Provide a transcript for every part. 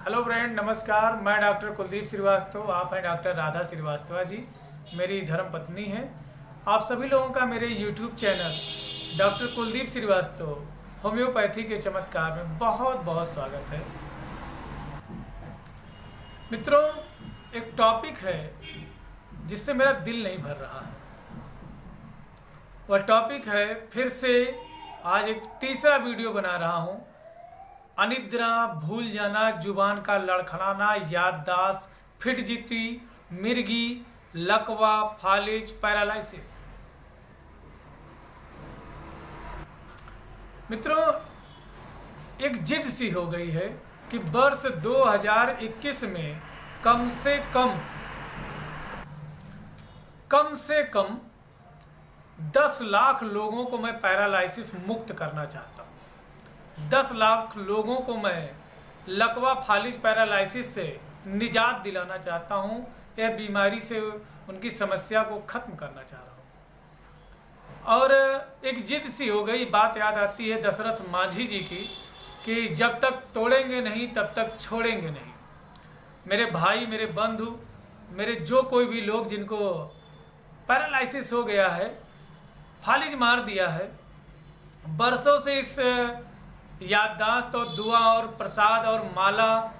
Hello friend, नमस्कार। मैं doctor Kuldeep Srivastava, आप हैं डॉक्टर राधा श्रीवास्तव जी, मेरी धर्म पत्नी हैं। आप सभी लोगों का मेरे YouTube channel doctor Kuldeep Srivastava homeopathy के चमत्कार में बहुत बहुत स्वागत है। मित्रों, एक टॉपिक है जिससे मेरा दिल नहीं भर रहा है। वह टॉपिक है, फिर से आज एक तीसरा वीडियो बना रहा हूँ। अनिद्रा, भूल जाना, जुबान का लड़खड़ाना, याददाश्त, फिटजिती, मिर्गी, लकवा, फालिज, पैरालिसिस। मित्रों, एक जिद सी हो गई है कि वर्ष 2021 में कम से कम 10 लाख लोगों को मैं पैरालिसिस मुक्त करना चाहता हूँ। 10 लाख लोगों को मैं लकवा, फालिज, पैरालिसिस से निजात दिलाना चाहता हूँ। यह बीमारी से उनकी समस्या को खत्म करना चाह रहा हूँ। और एक जिद सी हो गई, बात याद आती है दशरथ माझी जी की कि जब तक तोड़ेंगे नहीं तब तक छोड़ेंगे नहीं। मेरे भाई, मेरे बंधु, मेरे जो कोई भी लोग जिनको पैरालिसिस हो गया है, फालिज मार दिया है, बरसों से इस याददाश्त और दुआ और प्रसाद और माला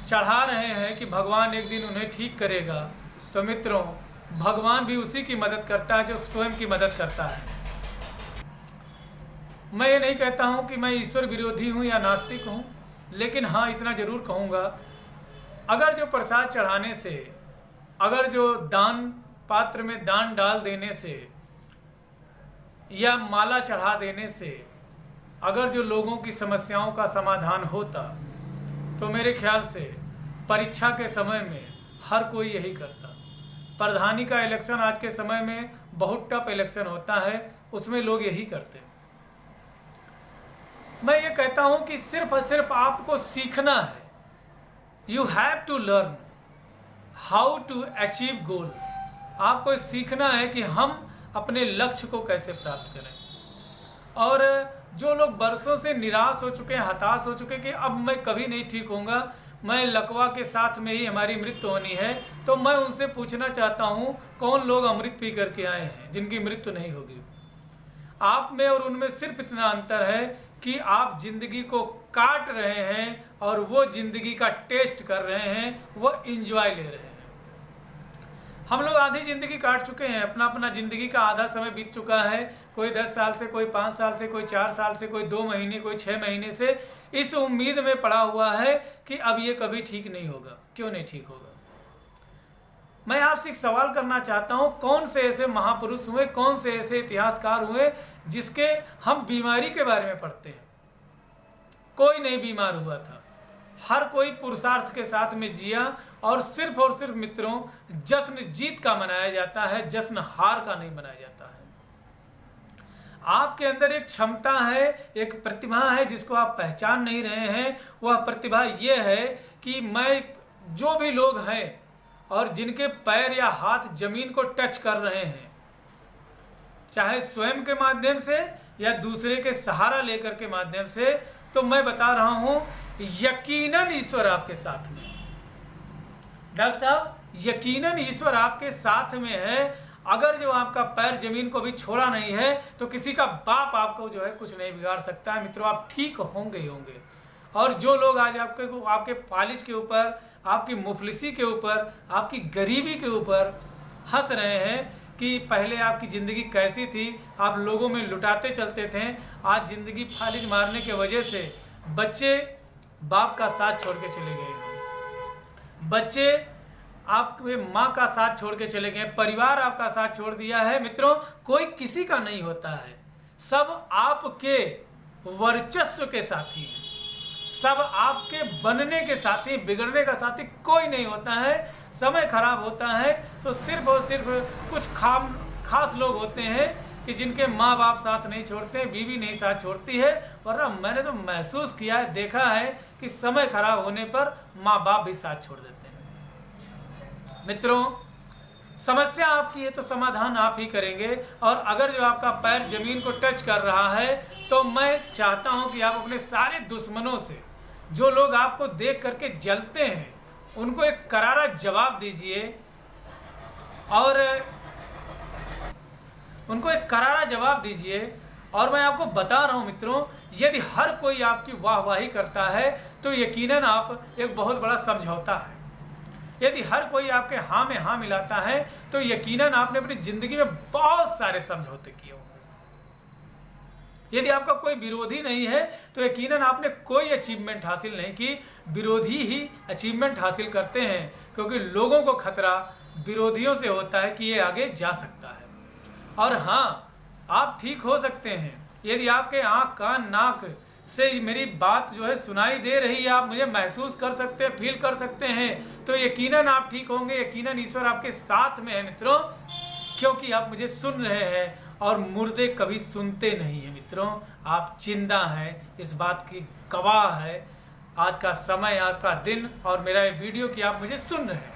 चढ़ा रहे हैं कि भगवान एक दिन उन्हें ठीक करेगा। तो मित्रों, भगवान भी उसी की मदद करता है जो स्वयं की मदद करता है। मैं ये नहीं कहता हूँ कि मैं ईश्वर विरोधी हूँ या नास्तिक हूँ, लेकिन हाँ, इतना जरूर कहूँगा, अगर जो प्रसाद चढ़ाने से, अगर जो दान पात्र में दान डाल देने से या माला चढ़ा देने से अगर जो लोगों की समस्याओं का समाधान होता, तो मेरे ख्याल से परीक्षा के समय में हर कोई यही करता। प्रधानी का इलेक्शन आज के समय में बहुत टफ इलेक्शन होता है, उसमें लोग यही करते हैं। मैं ये कहता हूँ कि सिर्फ और सिर्फ आपको सीखना है। You have to learn how to achieve goal. आपको सीखना है कि हम अपने लक्ष्य को कैसे प्राप्त करें। और जो लोग बरसों से निराश हो चुके हैं, हताश हो चुके हैं कि अब मैं कभी नहीं ठीक होऊंगा, मैं लकवा के साथ में ही हमारी मृत्यु होनी है, तो मैं उनसे पूछना चाहता हूं, कौन लोग अमृत पी करके आए हैं जिनकी मृत्यु नहीं होगी? आप में और उनमें सिर्फ इतना अंतर है कि आप जिंदगी को काट रहे हैं और वो जिंदगी का टेस्ट कर रहे हैं, वो इंजॉय ले रहे हैं। हम लोग आधी जिंदगी काट चुके हैं, अपना अपना जिंदगी का आधा समय बीत चुका है। कोई 10 साल से, कोई 5 साल से, कोई 4 साल से, कोई 2 महीने, कोई 6 महीने से इस उम्मीद में पड़ा हुआ है कि अब ये कभी ठीक नहीं होगा। क्यों नहीं ठीक होगा? मैं आपसे एक सवाल करना चाहता हूं, कौन से ऐसे महापुरुष हुए, कौन से ऐसे इतिहासकार हुए जिसके हम बीमारी के बारे में पढ़ते हैं? कोई नहीं बीमार हुआ था, हर कोई पुरुषार्थ के साथ में जिया। और सिर्फ मित्रों, जश्न जीत का मनाया जाता है, जश्न हार का नहीं मनाया जाता है। आपके अंदर एक क्षमता है, एक प्रतिभा है जिसको आप पहचान नहीं रहे हैं। वह प्रतिभा ये है कि मैं जो भी लोग हैं और जिनके पैर या हाथ जमीन को टच कर रहे हैं, चाहे स्वयं के माध्यम से या दूसरे के सहारा लेकर के माध्यम से, तो मैं बता रहा हूं, यकीनन ईश्वर आपके साथ में। डॉक्टर साहब, यकीनन ईश्वर आपके साथ में है। अगर जो आपका पैर जमीन को भी छोड़ा नहीं है, तो किसी का बाप आपको जो है कुछ नहीं बिगाड़ सकता है। मित्रों, आप ठीक होंगे ही होंगे। और जो लोग आज आपके फालिज के ऊपर, आपकी मुफलिसी के ऊपर, आपकी गरीबी के ऊपर हंस रहे हैं कि पहले आपकी ज़िंदगी कैसी थी, आप लोगों में लुटाते चलते थे, आज ज़िंदगी फालिज मारने के वजह से बच्चे बाप का साथ छोड़ के चले गए, बच्चे आपके माँ का साथ छोड़ के चले गए, परिवार आपका साथ छोड़ दिया है। मित्रों, कोई किसी का नहीं होता है, सब आपके वर्चस्व के साथी हैं, सब आपके बनने के साथी, बिगड़ने का साथी कोई नहीं होता है। समय खराब होता है तो सिर्फ और सिर्फ कुछ खास लोग होते हैं कि जिनके माँ बाप साथ नहीं छोड़ते, बीवी नहीं साथ छोड़ती है। वरना मैंने तो महसूस किया है, देखा है कि समय खराब होने पर माँ बाप भी साथ छोड़ देते हैं। मित्रों, समस्या आपकी है तो समाधान आप ही करेंगे। और अगर जो आपका पैर जमीन को टच कर रहा है तो मैं चाहता हूं कि आप अपने सारे दुश्मनों से, जो लोग आपको देख करके जलते हैं उनको एक करारा जवाब दीजिए, और उनको एक करारा जवाब दीजिए। और मैं आपको बता रहा हूं मित्रों, यदि हर कोई आपकी वाहवाही करता है तो यकीनन आप एक बहुत बड़ा समझौता है। यदि हर कोई आपके हाँ में हाँ मिलाता है तो यकीनन आपने अपनी जिंदगी में बहुत सारे समझौते किए होंगे। यदि आपका कोई विरोधी नहीं है तो यकीनन आपने कोई अचीवमेंट हासिल नहीं की। विरोधी ही अचीवमेंट हासिल करते हैं, क्योंकि लोगों को खतरा विरोधियों से होता है कि ये आगे जा सकता है। और हाँ, आप ठीक हो सकते हैं। यदि आपके आँख कान नाक से मेरी बात जो है सुनाई दे रही है, आप मुझे महसूस कर सकते हैं, फील कर सकते हैं, तो यकीनन आप ठीक होंगे। यकीनन ईश्वर आपके साथ में है मित्रों, क्योंकि आप मुझे सुन रहे हैं। और मुर्दे कभी सुनते नहीं हैं मित्रों, आप जिंदा हैं, इस बात की गवाह है आज का समय, आज का दिन और मेरा ये वीडियो कि आप मुझे सुन रहे हैं।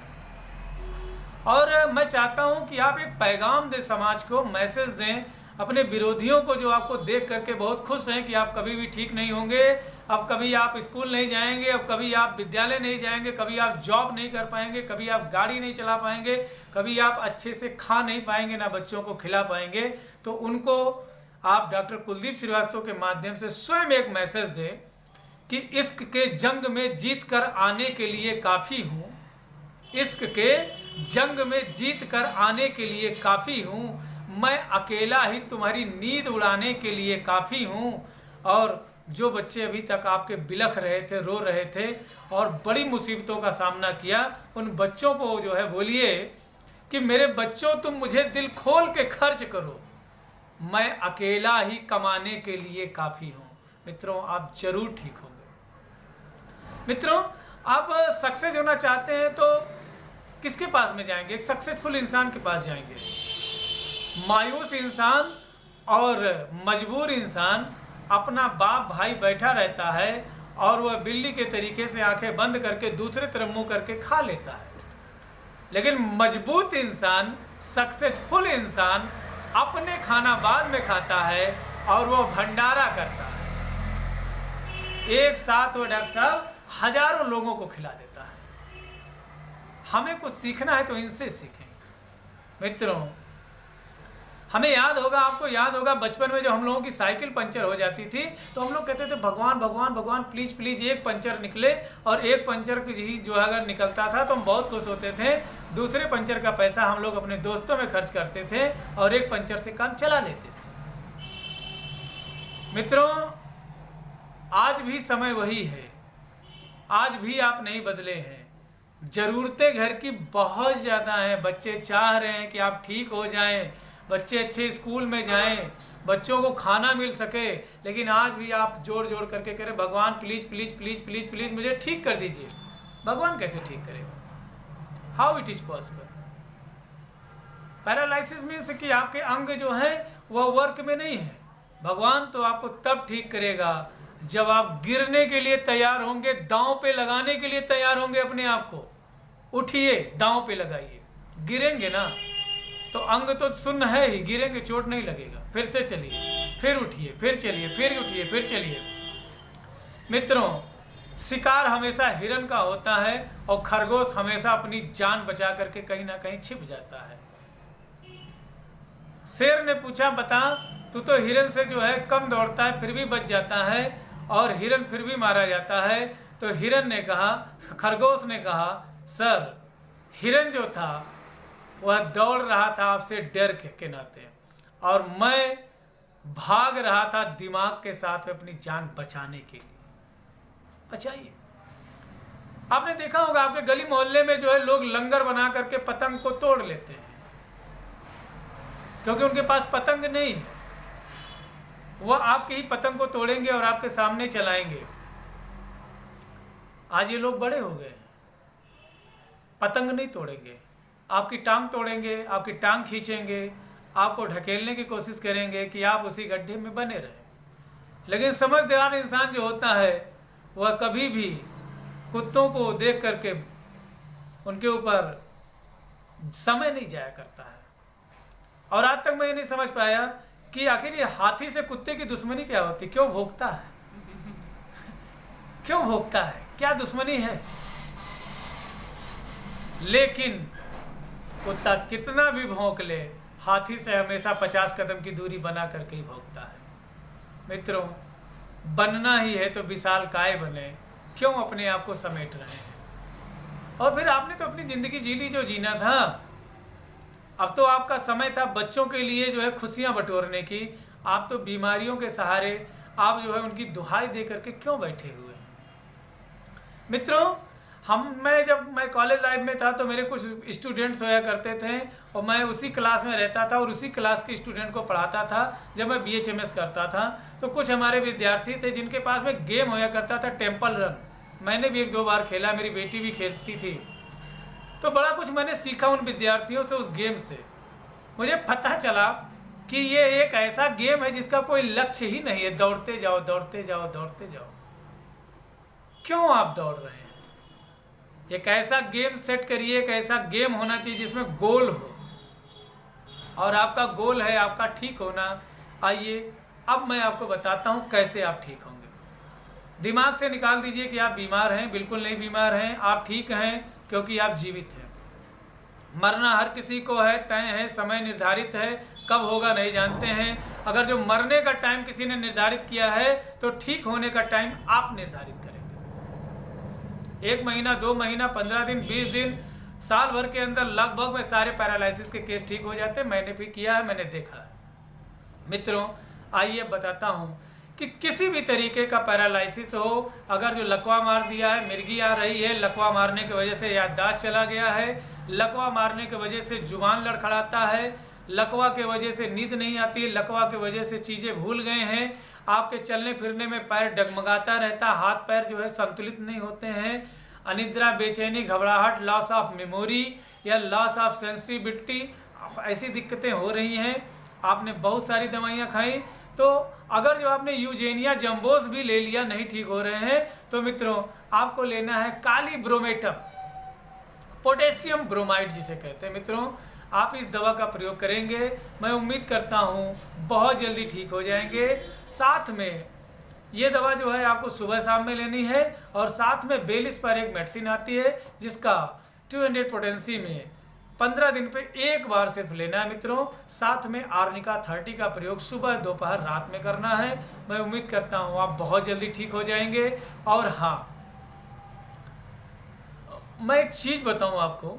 और मैं चाहता हूं कि आप एक पैगाम दें समाज को, मैसेज दें अपने विरोधियों को, जो आपको देख करके बहुत खुश हैं कि आप कभी भी ठीक नहीं होंगे, अब कभी आप स्कूल नहीं जाएंगे, अब कभी आप विद्यालय नहीं जाएंगे, कभी आप जॉब नहीं कर पाएंगे, कभी आप गाड़ी नहीं चला पाएंगे, कभी आप अच्छे से खा नहीं पाएंगे, ना बच्चों को खिला पाएंगे। तो उनको आप डॉक्टर कुलदीप श्रीवास्तव के माध्यम से स्वयं एक मैसेज दें कि इश्क के जंग में जीत कर आने के लिए काफ़ी हूँ, इश्क के जंग में जीत कर आने के लिए काफ़ी हूँ, मैं अकेला ही तुम्हारी नींद उड़ाने के लिए काफ़ी हूँ। और जो बच्चे अभी तक आपके बिलख रहे थे, रो रहे थे और बड़ी मुसीबतों का सामना किया, उन बच्चों को जो है बोलिए कि मेरे बच्चों तुम मुझे दिल खोल के खर्च करो, मैं अकेला ही कमाने के लिए काफ़ी हूँ। मित्रों, आप जरूर ठीक होंगे। मित्रों, आप सक्सेस होना चाहते हैं तो किसके पास में जाएंगे? एक सक्सेसफुल इंसान के पास जाएंगे। मायूस इंसान और मजबूर इंसान अपना बाप भाई बैठा रहता है और वह बिल्ली के तरीके से आंखें बंद करके दूसरे तरफ मुंह करके खा लेता है। लेकिन मजबूत इंसान, सक्सेसफुल इंसान अपने खाना बाद में खाता है और वह भंडारा करता है। एक साथ वो डॉक्टर साहब हजारों लोगों को खिला देता है। हमें कुछ सीखना है तो इनसे सीखें मित्रों। हमें याद होगा, आपको याद होगा बचपन में जब हम लोगों की साइकिल पंचर हो जाती थी तो हम लोग कहते थे भगवान भगवान भगवान प्लीज प्लीज एक पंचर निकले, और एक पंचर की जो अगर निकलता था तो हम बहुत खुश होते थे। दूसरे पंचर का पैसा हम लोग अपने दोस्तों में खर्च करते थे और एक पंचर से काम चला लेते थे। मित्रों, आज भी समय वही है, आज भी आप नहीं बदले हैं। जरूरतें घर की बहुत ज़्यादा हैं। बच्चे चाह रहे हैं कि आप ठीक हो जाएं, बच्चे अच्छे स्कूल में जाएं, बच्चों को खाना मिल सके, लेकिन आज भी आप जोड़ जोड़ करके कह रहे भगवान please please please please please मुझे ठीक कर दीजिए। भगवान कैसे ठीक करेगा? How it is possible? Paralysis means कि आपके अंग जो हैं वह वर्क में नहीं है। भगवान तो आपको तब ठीक करेगा जब आप गिरने के लिए तैयार होंगे, दांव पे लगाने के लिए तैयार होंगे अपने आप को। उठिए, दांव पे लगाइए। गिरेंगे ना तो अंग तो सुन्न है ही, गिरेंगे चोट नहीं लगेगा। फिर से चलिए, फिर उठिए, फिर चलिए, फिर उठिए, फिर चलिए। मित्रों, शिकार हमेशा हिरन का होता है और खरगोश हमेशा अपनी जान बचा करके कहीं ना कहीं छिप जाता है। शेर ने पूछा बता, तू तो हिरन से जो है कम दौड़ता है फिर भी बच जाता है और हिरन फिर भी मारा जाता है। तो हिरन ने कहा, खरगोश ने कहा, सर हिरन जो था वह दौड़ रहा था आपसे डर के नाते, और मैं भाग रहा था दिमाग के साथ में अपनी जान बचाने के लिए। बचाइए। आपने देखा होगा आपके गली मोहल्ले में जो है लोग लंगर बना करके पतंग को तोड़ लेते हैं, क्योंकि उनके पास पतंग नहीं है। वह आपकी ही पतंग को तोड़ेंगे और आपके सामने चलाएंगे। आज ये लोग बड़े हो गए, पतंग नहीं तोड़ेंगे, आपकी टांग तोड़ेंगे, आपकी टांग खींचेंगे, आपको ढकेलने की कोशिश करेंगे कि आप उसी गड्ढे में बने रहें। लेकिन समझदार इंसान जो होता है वह कभी भी कुत्तों को देख करके उनके ऊपर समय नहीं जाया करता है। और आज तक मैं ये नहीं समझ पाया कि आखिर ये हाथी से कुत्ते की दुश्मनी क्या होती, क्यों भौंकता है? क्यों भौंकता है? क्या दुश्मनी है? लेकिन कुत्ता कितना भी भौंक ले, हाथी से हमेशा 50 कदम की दूरी बना करके ही भौंकता है। मित्रों, बनना ही है तो विशालकाय बने, क्यों अपने आप को समेट रहे हैं? और फिर आपने तो अपनी जिंदगी जी ली जो जीना था। अब तो आपका समय था बच्चों के लिए जो है खुशियां बटोरने की। आप तो बीमारियों के सहारे आप जो है उनकी दुहाई दे करके क्यों बैठे हुए हैं? मित्रों, जब मैं कॉलेज लाइफ में था तो मेरे कुछ स्टूडेंट्स होया करते थे और मैं उसी क्लास में रहता था और उसी क्लास के स्टूडेंट को पढ़ाता था। जब मैं BHMS करता था तो कुछ हमारे विद्यार्थी थे जिनके पास में गेम होया करता था टेम्पल रन। मैंने भी 1-2 बार खेला, मेरी बेटी भी खेलती थी। तो बड़ा कुछ मैंने सीखा उन विद्यार्थियों से, उस गेम से। मुझे पता चला कि ये एक ऐसा गेम है जिसका कोई लक्ष्य ही नहीं है। दौड़ते जाओ, दौड़ते जाओ, दौड़ते जाओ। क्यों आप दौड़ रहे हैं? एक ऐसा गेम सेट करिए, एक ऐसा गेम होना चाहिए जिसमें गोल हो, और आपका गोल है आपका ठीक होना। आइए अब मैं आपको बताता हूं कैसे आप ठीक होंगे। दिमाग से निकाल दीजिए कि आप बीमार हैं। बिल्कुल नहीं बीमार हैं, आप ठीक हैं, क्योंकि आप जीवित हैं। मरना हर किसी को है, तय है, समय निर्धारित है, कब होगा नहीं जानते हैं। अगर जो मरने का टाइम किसी ने निर्धारित किया है तो ठीक होने का टाइम आप निर्धारित करेंगे। 1 महीना, 2 महीना, 15 दिन, 20 दिन, साल भर के अंदर लगभग में सारे पैरालिसिस के केस ठीक हो जाते हैं। मैंने भी किया है, मैंने देखा है। मित्रों, आइए बताता हूँ कि किसी भी तरीके का पैरालिसिस हो, अगर जो लकवा मार दिया है, मिर्गी आ रही है, लकवा मारने की वजह से याददाश्त चला गया है, लकवा मारने की वजह से जुबान लड़खड़ाता है, लकवा के वजह से नींद नहीं आती है, लकवा के वजह से चीज़ें भूल गए हैं, आपके चलने फिरने में पैर डगमगाता रहता, हाथ पैर जो है संतुलित नहीं होते हैं, अनिद्रा, बेचैनी, घबराहट, लॉस ऑफ मेमोरी या लॉस ऑफ सेंसिटिविटी, ऐसी दिक्कतें हो रही हैं। आपने बहुत सारी दवाइयाँ खाई, तो अगर जो आपने यूजेनिया जम्बोस भी ले लिया, नहीं ठीक हो रहे हैं, तो मित्रों आपको लेना है काली ब्रोमेटम, पोटेशियम ब्रोमाइड जिसे कहते हैं। मित्रों, आप इस दवा का प्रयोग करेंगे, मैं उम्मीद करता हूँ बहुत जल्दी ठीक हो जाएंगे। साथ में ये दवा जो है आपको सुबह शाम में लेनी है, और साथ में बेलिस पर एक मेडिसिन आती है जिसका 200 पोटेंसी में 15 दिन पे एक बार सिर्फ लेना है। मित्रों, साथ में आर्निका 30 का प्रयोग सुबह, दोपहर, रात में करना है। मैं उम्मीद करता हूँ आप बहुत जल्दी ठीक हो जाएंगे। और हाँ, मैं एक चीज बताऊं आपको,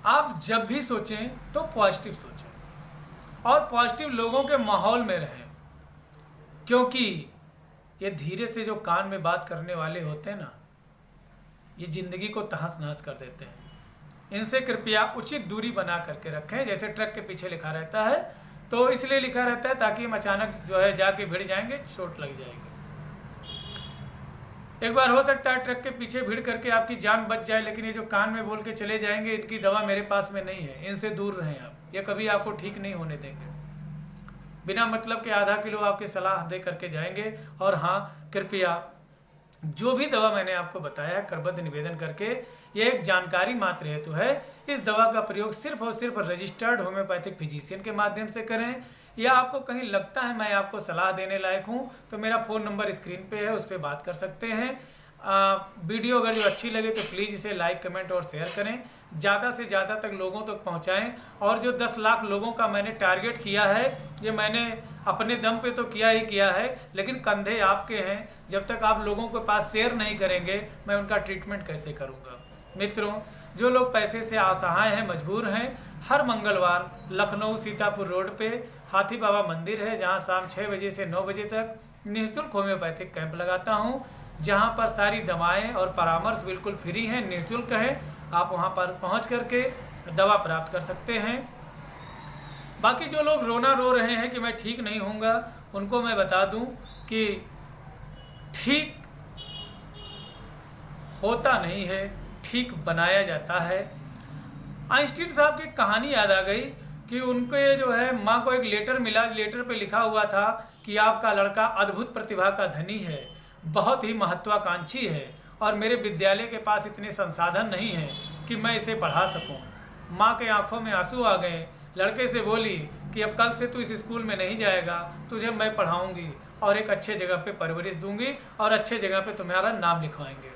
आप जब भी सोचें तो पॉजिटिव सोचें और पॉजिटिव लोगों के माहौल में रहें, क्योंकि ये धीरे से जो कान में बात करने वाले होते हैं ना, ये जिंदगी को तहस नहस कर देते हैं। इनसे कृपया उचित दूरी बना करके रखें। जैसे ट्रक के पीछे लिखा रहता है, तो इसलिए लिखा रहता है ताकि हम अचानक जो है जाके भिड़ जाएंगे, चोट लग जाएगी। एक बार हो सकता है ट्रक के पीछे भिड़ करके आपकी जान बच जाए, लेकिन ये जो कान में बोल के चले जाएंगे, इनकी दवा मेरे पास में नहीं है, इनसे दूर रहें आप। ये कभी आपको ठीक नहीं होने देंगे। बिना मतलब के आधा किलो आपकी सलाह दे करके जाएंगे। और हाँ, कृपया जो भी दवा मैंने आपको बताया है, करबद्ध निवेदन करके, ये एक जानकारी मात्र हेतु है। इस दवा का प्रयोग सिर्फ और सिर्फ रजिस्टर्ड होम्योपैथिक फिजिशियन के माध्यम से करें, या आपको कहीं लगता है मैं आपको सलाह देने लायक हूँ, तो मेरा फ़ोन नंबर स्क्रीन पे है, उस पर बात कर सकते हैं। वीडियो अगर जो अच्छी लगे तो प्लीज़ इसे लाइक, कमेंट और शेयर करें, ज़्यादा से ज़्यादा तक लोगों तक पहुँचाएँ। और जो 10 लाख लोगों का मैंने टारगेट किया है, ये मैंने अपने दम पे तो किया ही किया है, लेकिन कंधे आपके हैं। जब तक आप लोगों के पास शेयर नहीं करेंगे, मैं उनका ट्रीटमेंट कैसे करूँगा। मित्रों, जो लोग पैसे से असहाय हैं, मजबूर हैं, हर मंगलवार लखनऊ सीतापुर रोड पे हाथी बाबा मंदिर है, जहां शाम 6 बजे से 9 बजे तक निःशुल्क होम्योपैथिक कैंप लगाता हूं, जहां पर सारी दवाएं और परामर्श बिल्कुल फ्री हैं, निःशुल्क है। आप वहां पर पहुंच करके दवा प्राप्त कर सकते हैं। बाकी जो लोग रोना रो रहे हैं कि मैं ठीक नहीं होऊंगा, उनको मैं बता दूं कि ठीक होता नहीं है, ठीक बनाया जाता है। आइंस्टीन साहब की कहानी याद आ गई कि उनके जो है माँ को एक लेटर मिला, लेटर पे लिखा हुआ था कि आपका लड़का अद्भुत प्रतिभा का धनी है, बहुत ही महत्वाकांक्षी है, और मेरे विद्यालय के पास इतने संसाधन नहीं हैं कि मैं इसे पढ़ा सकूं। माँ के आंखों में आंसू आ गए। लड़के से बोली कि अब कल से तू इस स्कूल में नहीं जाएगा, तुझे मैं पढ़ाऊंगी। और एक अच्छे जगह पे परवरिश दूंगी और अच्छे जगह पे तुम्हारा नाम लिखवाएंगे।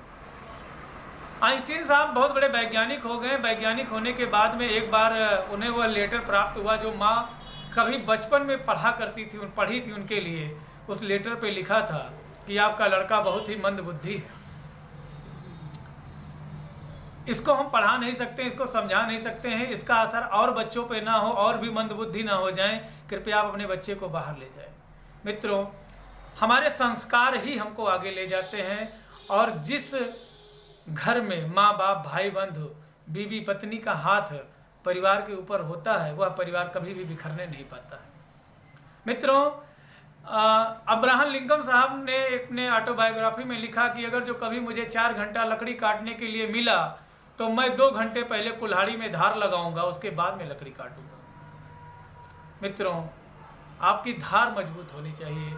आइंस्टीन साहब बहुत बड़े वैज्ञानिक हो गए। वैज्ञानिक होने के बाद में एक बार उन्हें वह लेटर प्राप्त हुआ जो माँ कभी बचपन में पढ़ी थी उनके लिए। उस लेटर पे लिखा था कि आपका लड़का बहुत ही मंदबुद्धि है, इसको हम पढ़ा नहीं सकते, इसको समझा नहीं सकते हैं, इसका असर और बच्चों पे ना हो और भी मंदबुद्धि ना हो जाएं, कृपया आप अपने बच्चे को बाहर ले जाएं। मित्रों, हमारे संस्कार ही हमको आगे ले जाते हैं और जिस घर में माँ बाप भाई बंधु बीवी पत्नी का हाथ परिवार के ऊपर होता है वह परिवार कभी भी बिखरने नहीं पाता है। मित्रों, अब्राहम लिंकन साहब ने अपने ऑटोबायोग्राफी में लिखा कि अगर जो कभी मुझे 4 घंटा लकड़ी काटने के लिए मिला तो मैं 2 घंटे पहले कुल्हाड़ी में धार लगाऊंगा, उसके बाद में लकड़ी काटूंगा। मित्रों, आपकी धार मजबूत होनी चाहिए।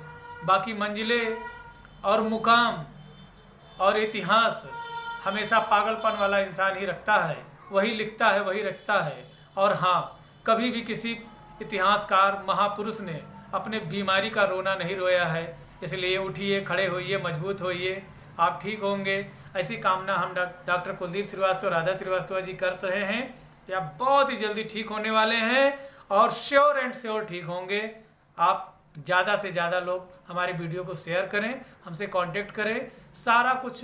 बाकी मंजिलें और मुकाम और इतिहास हमेशा पागलपन वाला इंसान ही रखता है, वही लिखता है, वही रचता है। और हाँ, कभी भी किसी इतिहासकार महापुरुष ने अपने बीमारी का रोना नहीं रोया है। इसलिए उठिए, खड़े होइए, मजबूत होइए, आप ठीक होंगे। ऐसी कामना हम डॉक्टर कुलदीप श्रीवास्तव, राधा श्रीवास्तव जी कर रहे हैं कि आप बहुत ही जल्दी ठीक होने वाले हैं और श्योर एंड श्योर ठीक होंगे। आप ज़्यादा से ज़्यादा लोग हमारे वीडियो को शेयर करें, हमसे कांटेक्ट करें, सारा कुछ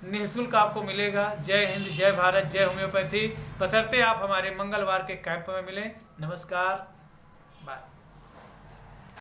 निःशुल्क आपको मिलेगा। जय हिंद, जय भारत, जय होम्योपैथी, बशर्ते आप हमारे मंगलवार के कैंप में मिलें। नमस्कार।